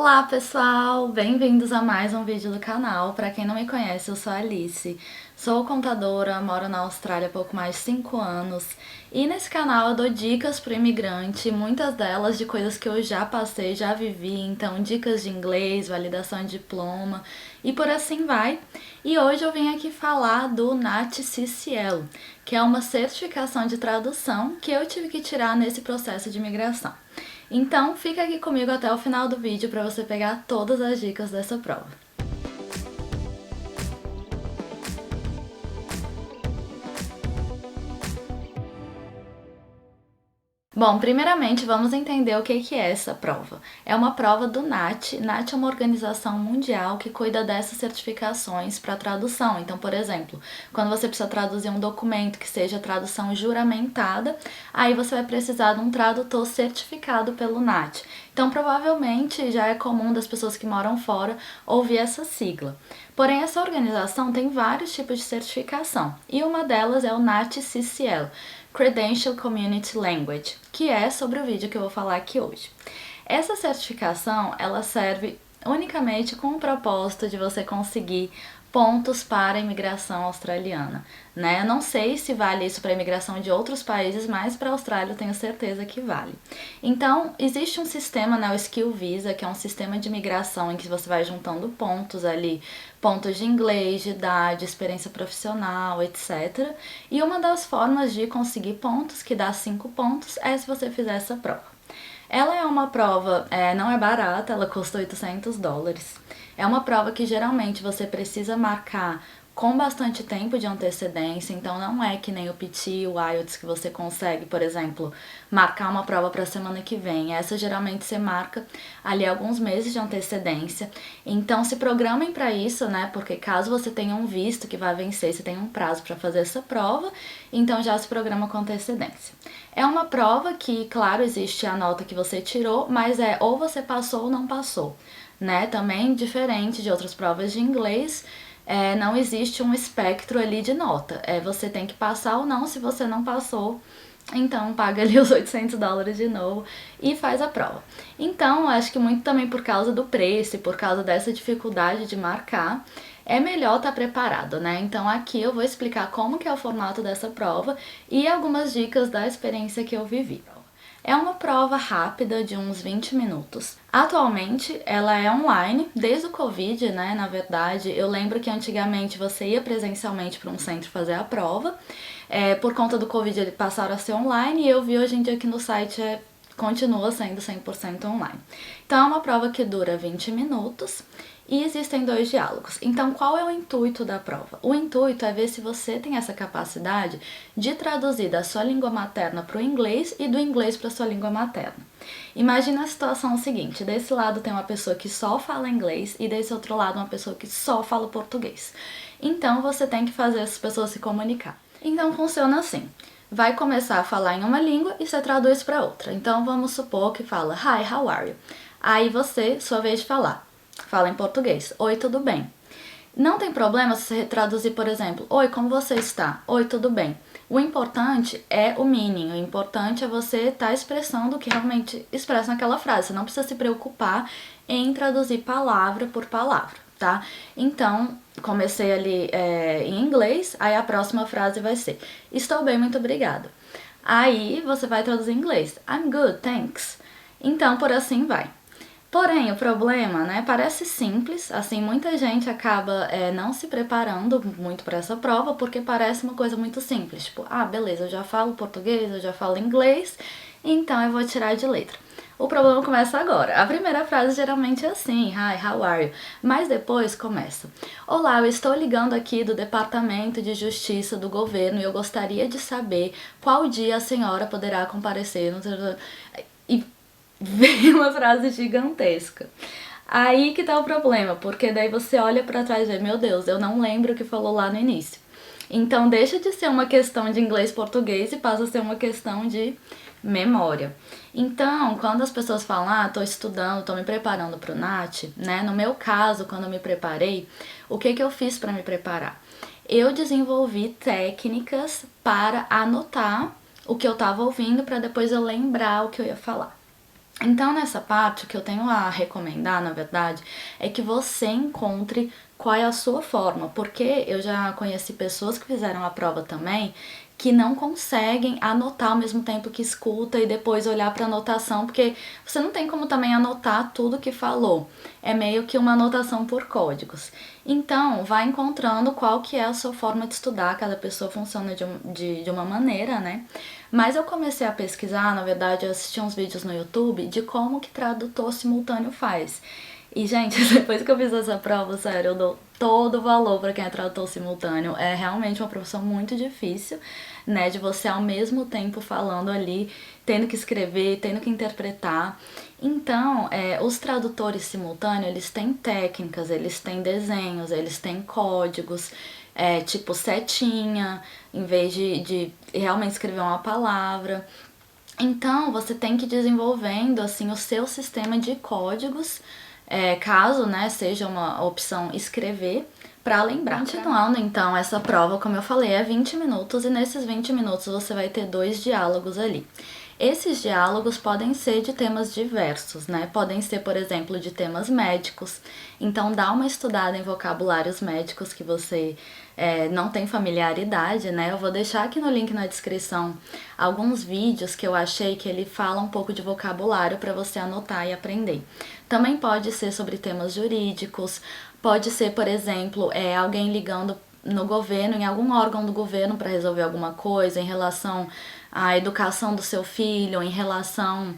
Olá pessoal, bem-vindos a mais um vídeo do canal. Para quem não me conhece, eu sou a Alice, sou contadora, moro na Austrália há pouco mais de 5 anos e nesse canal eu dou dicas para o imigrante, muitas delas de coisas que eu já passei, já vivi, então dicas de inglês, validação de diploma e por assim vai. E hoje eu vim aqui falar do NAT-CCL, que é uma certificação de tradução que eu tive que tirar nesse processo de imigração. Então fica aqui comigo até o final do vídeo para você pegar todas as dicas dessa prova. Bom, primeiramente vamos entender o que é essa prova. É uma prova do NAT. NAT é uma organização mundial que cuida dessas certificações para tradução. Então, por exemplo, quando você precisa traduzir um documento que seja tradução juramentada, aí você vai precisar de um tradutor certificado pelo NAT. Então, provavelmente já é comum das pessoas que moram fora ouvir essa sigla. Porém, essa organização tem vários tipos de certificação e uma delas é o NAT-CCL, Credential Community Language, que é sobre o vídeo que eu vou falar aqui hoje. Essa certificação, ela serve unicamente com o propósito de você conseguir pontos para a imigração australiana, né? Eu não sei se vale isso para a imigração de outros países, mas para a Austrália eu tenho certeza que vale. Então, existe um sistema, né, o Skill Visa, que é um sistema de imigração em que você vai juntando pontos ali, pontos de inglês, de idade, experiência profissional, etc. E uma das formas de conseguir pontos, que dá 5 pontos, é se você fizer essa prova. Ela é uma prova, não é barata, ela custa $800. É uma prova que geralmente você precisa marcar com bastante tempo de antecedência, então não é que nem o PT, o IELTS, que você consegue, por exemplo, marcar uma prova para a semana que vem. Essa geralmente você marca ali alguns meses de antecedência. Então se programem para isso, né? Porque caso você tenha um visto que vai vencer, você tem um prazo para fazer essa prova, então já se programa com antecedência. É uma prova que, claro, existe a nota que você tirou, mas é ou você passou ou não passou, né? Também diferente de outras provas de inglês, não existe um espectro ali de nota. Você tem que passar ou não. Se você não passou, então paga ali os $800 de novo e faz a prova. Então, acho que muito também por causa do preço e por causa dessa dificuldade de marcar, é melhor estar preparado, né? Então aqui eu vou explicar como que é o formato dessa prova e algumas dicas da experiência que eu vivi. É uma prova rápida de uns 20 minutos. Atualmente ela é online, desde o Covid, né? Na verdade, eu lembro que antigamente você ia presencialmente para um centro fazer a prova. Por conta do Covid eles passaram a ser online e eu vi hoje em dia que no site continua sendo 100% online. Então é uma prova que dura 20 minutos e existem 2 diálogos. Então qual é o intuito da prova? O intuito é ver se você tem essa capacidade de traduzir da sua língua materna para o inglês e do inglês para a sua língua materna. Imagina a situação seguinte, desse lado tem uma pessoa que só fala inglês e desse outro lado uma pessoa que só fala português. Então você tem que fazer essas pessoas se comunicar. Então funciona assim. Vai começar a falar em uma língua e você traduz para outra. Então vamos supor que fala Hi, how are you? Aí você, sua vez de falar, fala em português. Oi, tudo bem? Não tem problema se você traduzir, por exemplo, Oi, como você está? Oi, tudo bem? O importante é o meaning, o importante é você estar expressando o que realmente expressa naquela frase. Você não precisa se preocupar em traduzir palavra por palavra, tá? Então, comecei ali em inglês, aí a próxima frase vai ser Estou bem, muito obrigada. Aí você vai traduzir em inglês. I'm good, thanks. Então, por assim vai. Porém, o problema, né, parece simples, assim, muita gente acaba não se preparando muito para essa prova porque parece uma coisa muito simples, tipo, beleza, eu já falo português, eu já falo inglês, então eu vou tirar de letra. O problema começa agora. A primeira frase geralmente é assim, Hi, how are you? Mas depois começa, Olá, eu estou ligando aqui do Departamento de Justiça do Governo e eu gostaria de saber qual dia a senhora poderá comparecer. E vem uma frase gigantesca. Aí que tá o problema, porque daí você olha pra trás e vê, meu Deus, eu não lembro o que falou lá no início. Então deixa de ser uma questão de inglês-português e passa a ser uma questão de memória. Então, quando as pessoas falam, tô estudando, tô me preparando pro NAT, né? No meu caso, quando eu me preparei, o que eu fiz para me preparar? Eu desenvolvi técnicas para anotar o que eu tava ouvindo para depois eu lembrar o que eu ia falar. Então, nessa parte, o que eu tenho a recomendar, na verdade, é que você encontre qual é a sua forma, porque eu já conheci pessoas que fizeram a prova também que não conseguem anotar ao mesmo tempo que escuta e depois olhar para a anotação, porque você não tem como também anotar tudo que falou. É meio que uma anotação por códigos. Então, vai encontrando qual que é a sua forma de estudar, cada pessoa funciona de uma maneira, né? Mas eu comecei a pesquisar, na verdade, eu assisti uns vídeos no YouTube de como que tradutor simultâneo faz. E, gente, depois que eu fiz essa prova, sério, eu dou todo o valor para quem é tradutor simultâneo. É realmente uma profissão muito difícil, né? De você ao mesmo tempo falando ali, tendo que escrever, tendo que interpretar. Então, os tradutores simultâneos, eles têm técnicas, eles têm desenhos, eles têm códigos, tipo setinha, em vez de realmente escrever uma palavra. Então, você tem que ir desenvolvendo assim o seu sistema de códigos, caso, né, seja uma opção escrever, para lembrar. Continuando, então, essa prova, como eu falei, é 20 minutos e nesses 20 minutos você vai ter 2 diálogos ali. Esses diálogos podem ser de temas diversos, né? Podem ser, por exemplo, de temas médicos. Então, dá uma estudada em vocabulários médicos que você não tem familiaridade, né? Eu vou deixar aqui no link na descrição alguns vídeos que eu achei que ele fala um pouco de vocabulário para você anotar e aprender. Também pode ser sobre temas jurídicos, pode ser, por exemplo, alguém ligando no governo, em algum órgão do governo para resolver alguma coisa em relação à educação do seu filho, em relação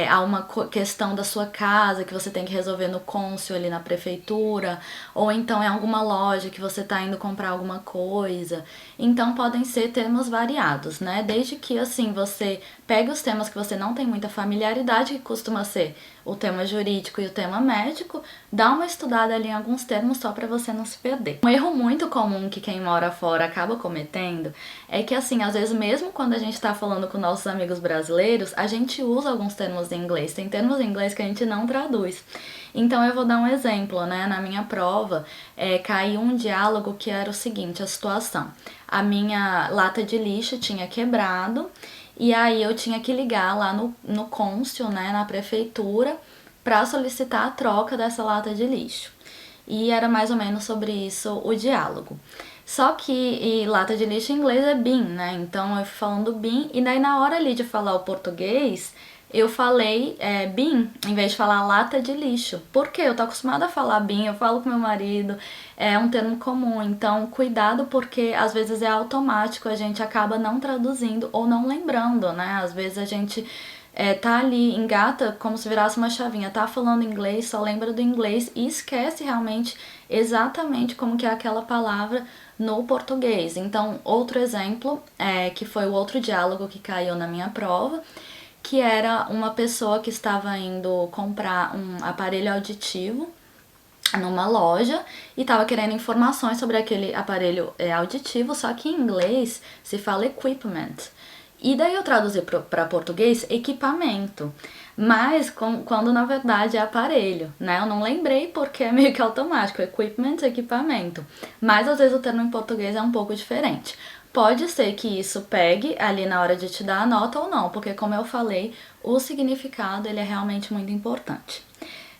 a uma questão da sua casa que você tem que resolver no cônsul ali na prefeitura, ou então em alguma loja que você está indo comprar alguma coisa. Então podem ser temas variados, né? Desde que assim você pegue os temas que você não tem muita familiaridade, que costuma ser o tema jurídico e o tema médico, dá uma estudada ali em alguns termos só para você não se perder. Um erro muito comum que quem mora fora acaba cometendo é que, assim, às vezes mesmo quando a gente está falando com nossos amigos brasileiros, a gente usa alguns termos em inglês. Tem termos em inglês que a gente não traduz. Então eu vou dar um exemplo, né? Na minha prova, caiu um diálogo que era o seguinte, a situação. A minha lata de lixo tinha quebrado e aí eu tinha que ligar lá no cônsul, né, na prefeitura, para solicitar a troca dessa lata de lixo. E era mais ou menos sobre isso o diálogo. Só que lata de lixo em inglês é bin, né? Então eu fui falando bin, e daí na hora ali de falar o português, eu falei bin, em vez de falar lata de lixo. Por quê? Eu tô acostumada a falar bin, eu falo com meu marido, é um termo comum. Então, cuidado, porque às vezes é automático, a gente acaba não traduzindo ou não lembrando, né? Às vezes a gente tá ali, engata como se virasse uma chavinha, tá falando inglês, só lembra do inglês e esquece realmente exatamente como que é aquela palavra no português. Então, outro exemplo, que foi o outro diálogo que caiu na minha prova, que era uma pessoa que estava indo comprar um aparelho auditivo numa loja e estava querendo informações sobre aquele aparelho auditivo, só que em inglês se fala equipment. E daí eu traduzi para português equipamento, mas quando na verdade é aparelho, né? Eu não lembrei porque é meio que automático, equipment, equipamento. Mas às vezes o termo em português é um pouco diferente. Pode ser que isso pegue ali na hora de te dar a nota ou não, porque como eu falei, o significado ele é realmente muito importante.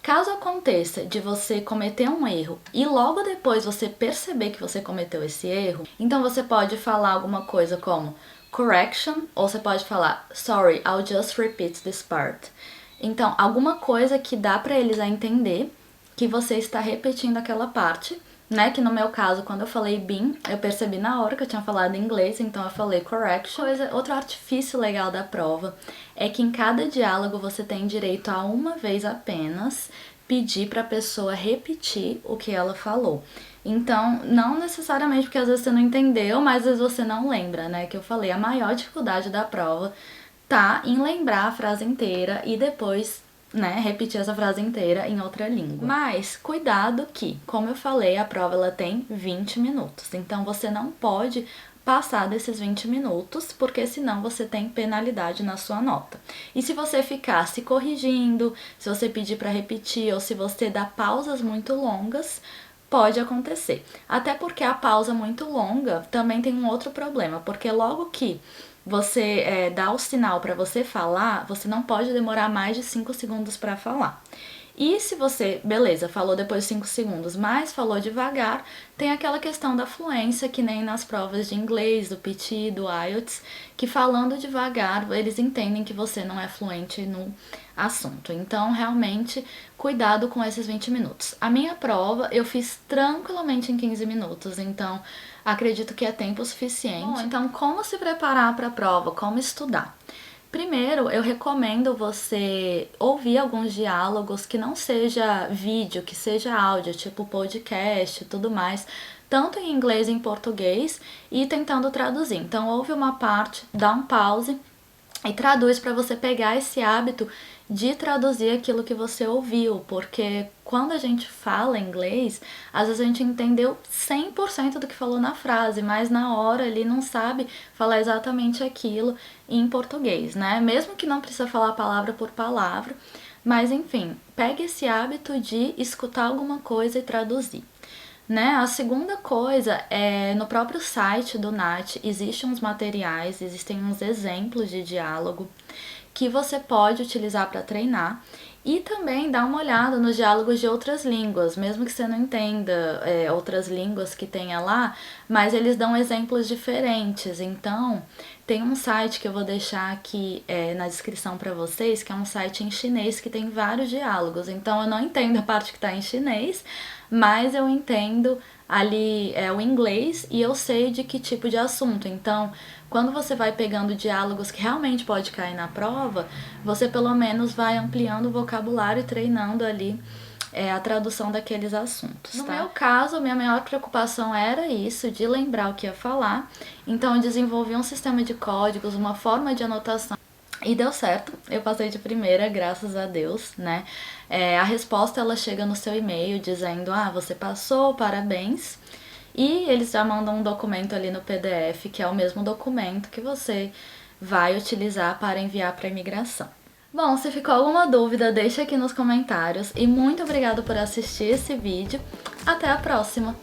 Caso aconteça de você cometer um erro e logo depois você perceber que você cometeu esse erro, então você pode falar alguma coisa como correction, ou você pode falar sorry, I'll just repeat this part. Então, alguma coisa que dá para eles a entender que você está repetindo aquela parte, né? Que no meu caso, quando eu falei been, eu percebi na hora que eu tinha falado em inglês, então eu falei correction. Outro artifício legal da prova é que em cada diálogo você tem direito a uma vez apenas pedir para a pessoa repetir o que ela falou. Então, não necessariamente porque às vezes você não entendeu, mas às vezes você não lembra, né? Que eu falei, a maior dificuldade da prova tá em lembrar a frase inteira e depois, né, repetir essa frase inteira em outra língua. Mas cuidado que, como eu falei, a prova ela tem 20 minutos. Então você não pode passar desses 20 minutos, porque senão você tem penalidade na sua nota. E se você ficar se corrigindo, se você pedir para repetir ou se você dá pausas muito longas, pode acontecer. Até porque a pausa muito longa também tem um outro problema, porque logo que você dá o sinal para você falar, você não pode demorar mais de 5 segundos para falar. E se você, beleza, falou depois de 5 segundos, mas falou devagar, tem aquela questão da fluência, que nem nas provas de inglês, do PT, do IELTS, que falando devagar, eles entendem que você não é fluente no assunto. Então, realmente, cuidado com esses 20 minutos. A minha prova eu fiz tranquilamente em 15 minutos, então acredito que é tempo suficiente. Bom, então, como se preparar para a prova? Como estudar? Primeiro, eu recomendo você ouvir alguns diálogos que não seja vídeo, que seja áudio, tipo podcast e tudo mais, tanto em inglês e em português, e tentando traduzir. Então, ouve uma parte, dá um pause e traduz para você pegar esse hábito de traduzir aquilo que você ouviu, porque quando a gente fala inglês, às vezes a gente entendeu 100% do que falou na frase, mas na hora ali não sabe falar exatamente aquilo em português, né? Mesmo que não precisa falar palavra por palavra, mas enfim, pegue esse hábito de escutar alguma coisa e traduzir. Né? A segunda coisa é no próprio site do NAT existem uns materiais, existem uns exemplos de diálogo que você pode utilizar para treinar e também dar uma olhada nos diálogos de outras línguas, mesmo que você não entenda outras línguas que tenha lá, mas eles dão exemplos diferentes. Então, tem um site que eu vou deixar aqui na descrição para vocês, que é um site em chinês que tem vários diálogos. Então, eu não entendo a parte que está em chinês, mas eu entendo ali o inglês e eu sei de que tipo de assunto. Então, quando você vai pegando diálogos que realmente pode cair na prova, você pelo menos vai ampliando o vocabulário e treinando ali a tradução daqueles assuntos. No meu caso, minha maior preocupação era isso, de lembrar o que ia falar. Então, eu desenvolvi um sistema de códigos, uma forma de anotação. E deu certo, eu passei de primeira, graças a Deus, né? A resposta ela chega no seu e-mail dizendo: você passou, parabéns. E eles já mandam um documento ali no PDF, que é o mesmo documento que você vai utilizar para enviar para a imigração. Bom, se ficou alguma dúvida, deixa aqui nos comentários. E muito obrigada por assistir esse vídeo. Até a próxima!